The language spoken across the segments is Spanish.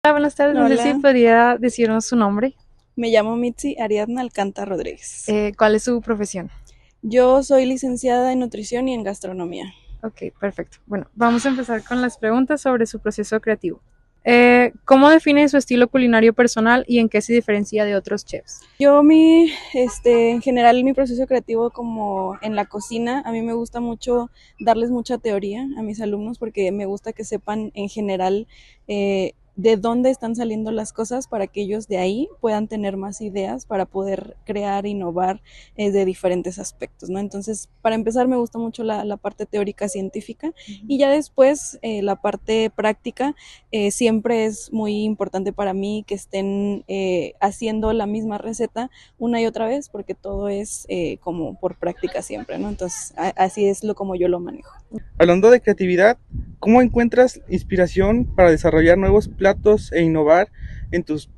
Hola, buenas tardes. No sé si Hola, podría decirnos su nombre. me llamo Mitzi Ariadna Alcántara Rodríguez. ¿Cuál es su profesión? Yo soy licenciada en nutrición y en gastronomía. Ok, perfecto. Bueno, vamos a empezar con las preguntas sobre su proceso creativo. ¿Cómo define su estilo culinario personal y en qué se diferencia de otros chefs? En general mi proceso creativo como en la cocina, a mí me gusta mucho darles mucha teoría a mis alumnos porque me gusta que sepan en general de dónde están saliendo las cosas para que ellos de ahí puedan tener más ideas para poder crear, innovar de diferentes aspectos, ¿no? Entonces, para empezar, me gusta mucho la parte teórica científica y ya después la parte práctica siempre es muy importante para mí que estén haciendo la misma receta una y otra vez porque todo es como por práctica siempre, ¿no? Entonces, así es lo como yo lo manejo. Hablando de creatividad, ¿cómo encuentras inspiración para desarrollar nuevos platos e innovar en tus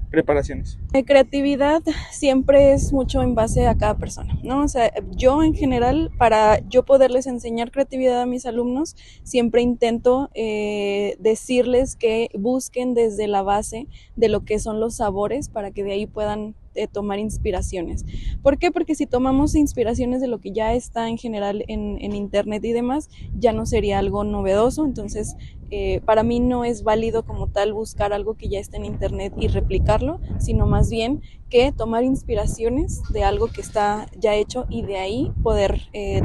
preparaciones? Creatividad siempre es mucho en base a cada persona, ¿no? O sea, yo en general, para yo poderles enseñar creatividad a mis alumnos, siempre intento decirles que busquen desde la base de lo que son los sabores para que de ahí puedan tomar inspiraciones. ¿Por qué? Porque si tomamos inspiraciones de lo que ya está en general en internet y demás, ya no sería algo novedoso. Entonces, para mí no es válido como tal buscar algo que ya está en internet y replicarlo, sino más bien que tomar inspiraciones de algo que está ya hecho y de ahí poder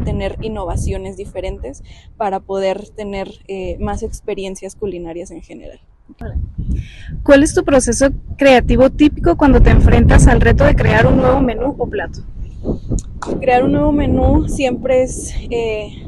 tener innovaciones diferentes para poder tener más experiencias culinarias en general. ¿Cuál es tu proceso creativo típico cuando te enfrentas al reto de crear un nuevo menú o plato? Crear un nuevo menú siempre es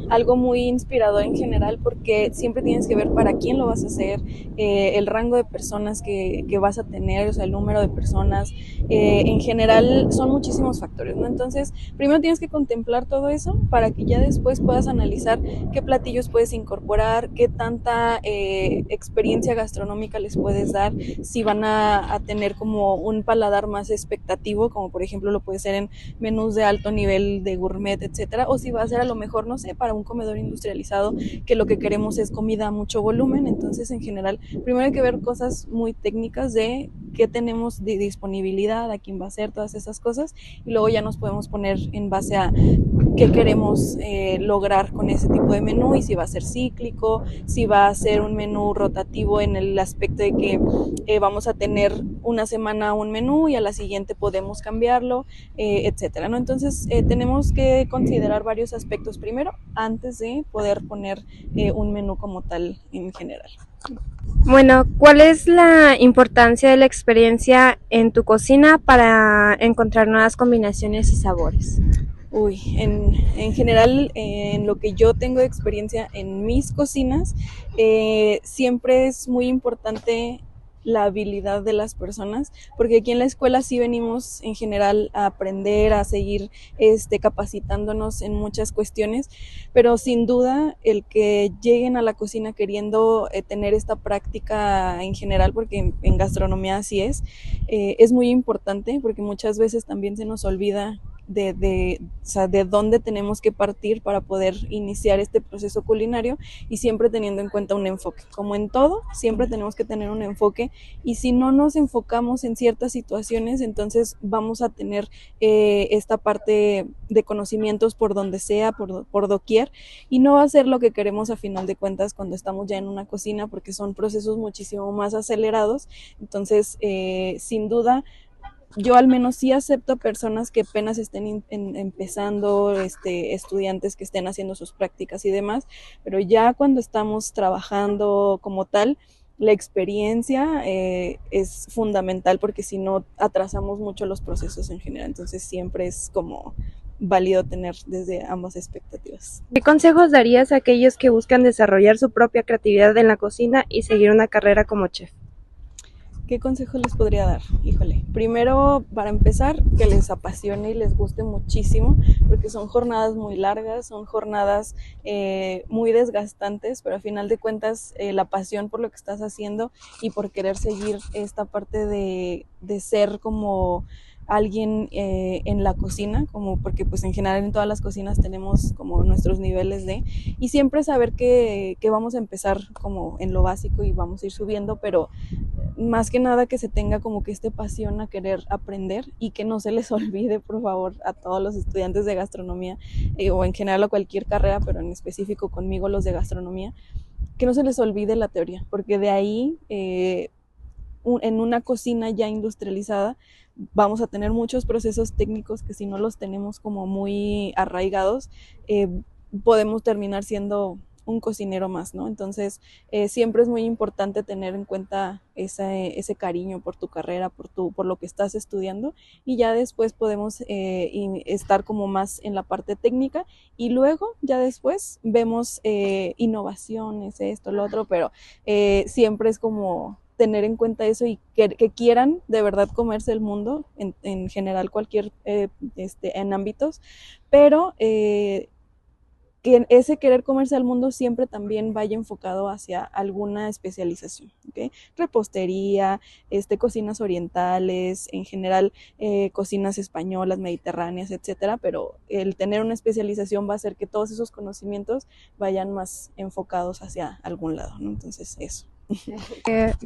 algo muy inspirador en general porque siempre tienes que ver para quién lo vas a hacer, el rango de personas que vas a tener, o sea, el número de personas. En general son muchísimos factores, ¿no? Entonces, primero tienes que contemplar todo eso para que ya después puedas analizar qué platillos puedes incorporar, qué tanta experiencia gastronómica les puedes dar, si van a tener como un paladar más expectativo, como por ejemplo lo puede ser en menús de alto nivel de gourmet, etcétera, o si va a ser a lo mejor, no sé, para un comedor industrializado que lo que queremos es comida a mucho volumen. Entonces, en general, primero hay que ver cosas muy técnicas de qué tenemos de disponibilidad, a quién va a ser, todas esas cosas, y luego ya nos podemos poner en base a qué queremos lograr con ese tipo de menú y si va a ser cíclico, si va a ser un menú rotativo en el aspecto de que vamos a tener una semana un menú y a la siguiente podemos cambiarlo, etcétera, ¿no? Entonces tenemos que considerar varios aspectos primero antes de poder poner un menú como tal en general. Bueno, ¿cuál es la importancia de la experiencia en tu cocina para encontrar nuevas combinaciones y sabores? Uy, en general, en lo que yo tengo de experiencia en mis cocinas, siempre es muy importante la habilidad de las personas, porque aquí en la escuela sí venimos en general a aprender, a seguir capacitándonos en muchas cuestiones, pero sin duda el que lleguen a la cocina queriendo tener esta práctica en general, porque en gastronomía así es muy importante, porque muchas veces también se nos olvida o sea, de dónde tenemos que partir para poder iniciar este proceso culinario y siempre teniendo en cuenta un enfoque. Como en todo, siempre tenemos que tener un enfoque y si no nos enfocamos en ciertas situaciones, entonces vamos a tener esta parte de conocimientos por donde sea, por doquier, y no va a ser lo que queremos a final de cuentas cuando estamos ya en una cocina porque son procesos muchísimo más acelerados. Entonces, sin duda, yo al menos sí acepto personas que apenas estén empezando, estudiantes que estén haciendo sus prácticas y demás, pero ya cuando estamos trabajando como tal, la experiencia es fundamental porque si no atrasamos mucho los procesos en general, entonces siempre es como válido tener desde ambas expectativas. ¿Qué consejos darías a aquellos que buscan desarrollar su propia creatividad en la cocina y seguir una carrera como chef? ¿Qué consejo les podría dar? Híjole, primero, para empezar, que les apasione y les guste muchísimo, porque son jornadas muy largas, son jornadas muy desgastantes, pero a final de cuentas la pasión por lo que estás haciendo y por querer seguir esta parte de ser como alguien en la cocina, como porque pues en general en todas las cocinas tenemos como nuestros niveles y siempre saber que vamos a empezar como en lo básico y vamos a ir subiendo, pero más que nada que se tenga como que pasión a querer aprender y que no se les olvide, por favor, a todos los estudiantes de gastronomía o en general a cualquier carrera, pero en específico conmigo los de gastronomía, que no se les olvide la teoría, porque de ahí en una cocina ya industrializada vamos a tener muchos procesos técnicos que si no los tenemos como muy arraigados, podemos terminar siendo un cocinero más, ¿no? Entonces, siempre es muy importante tener en cuenta ese cariño por tu carrera, por lo que estás estudiando, y ya después podemos estar como más en la parte técnica, y luego ya después vemos innovaciones, esto, lo otro, pero siempre es como tener en cuenta eso y que quieran de verdad comerse el mundo, en general cualquier, en ámbitos, pero que ese querer comerse al mundo siempre también vaya enfocado hacia alguna especialización, ¿okay? Repostería, cocinas orientales, en general cocinas españolas, mediterráneas, etcétera, pero el tener una especialización va a hacer que todos esos conocimientos vayan más enfocados hacia algún lado, ¿no? Entonces, eso.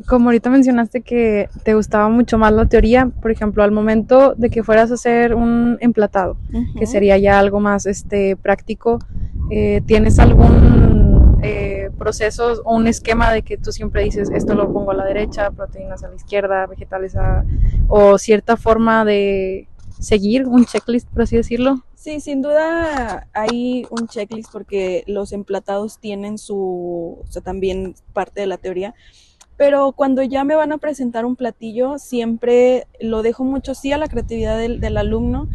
Como ahorita mencionaste que te gustaba mucho más la teoría, por ejemplo, al momento de que fueras a hacer un emplatado, que sería ya algo más práctico, ¿tienes algún proceso o un esquema de que tú siempre dices, esto lo pongo a la derecha, proteínas a la izquierda, vegetales o cierta forma de seguir un checklist, por así decirlo? Sí, sin duda hay un checklist porque los emplatados tienen también parte de la teoría, pero cuando ya me van a presentar un platillo siempre lo dejo mucho sí a la creatividad del alumno,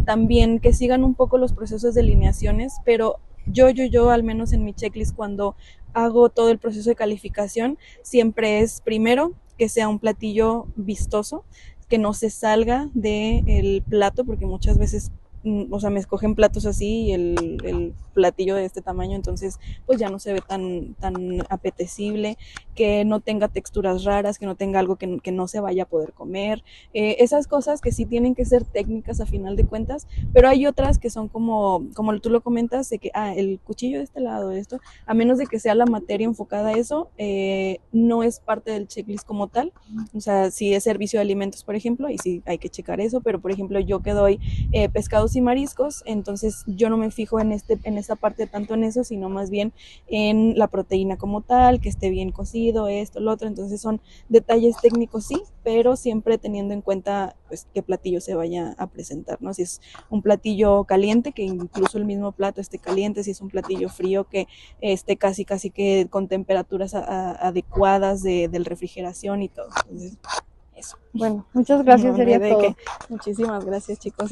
también que sigan un poco los procesos de alineaciones, pero yo al menos en mi checklist cuando hago todo el proceso de calificación siempre es primero que sea un platillo vistoso, que no se salga del plato, porque muchas veces o sea, me escogen platos así y el platillo de este tamaño, entonces pues ya no se ve tan apetecible, que no tenga texturas raras, que no tenga algo que no se vaya a poder comer, esas cosas que sí tienen que ser técnicas a final de cuentas, pero hay otras que son como tú lo comentas, de que el cuchillo de este lado, esto, a menos de que sea la materia enfocada a eso, no es parte del checklist como tal, o sea, si es servicio de alimentos, por ejemplo, ahí sí hay que checar eso, pero por ejemplo yo que doy pescados y mariscos, entonces yo no me fijo en esa parte tanto en eso, sino más bien en la proteína como tal, que esté bien cocido, esto, lo otro, entonces son detalles técnicos sí, pero siempre teniendo en cuenta pues qué platillo se vaya a presentar, ¿no? Si es un platillo caliente, que incluso el mismo plato esté caliente, si es un platillo frío, que esté casi que con temperaturas adecuadas del refrigeración y todo, entonces eso. Bueno, muchas gracias, No, sería todo. Muchísimas gracias, chicos.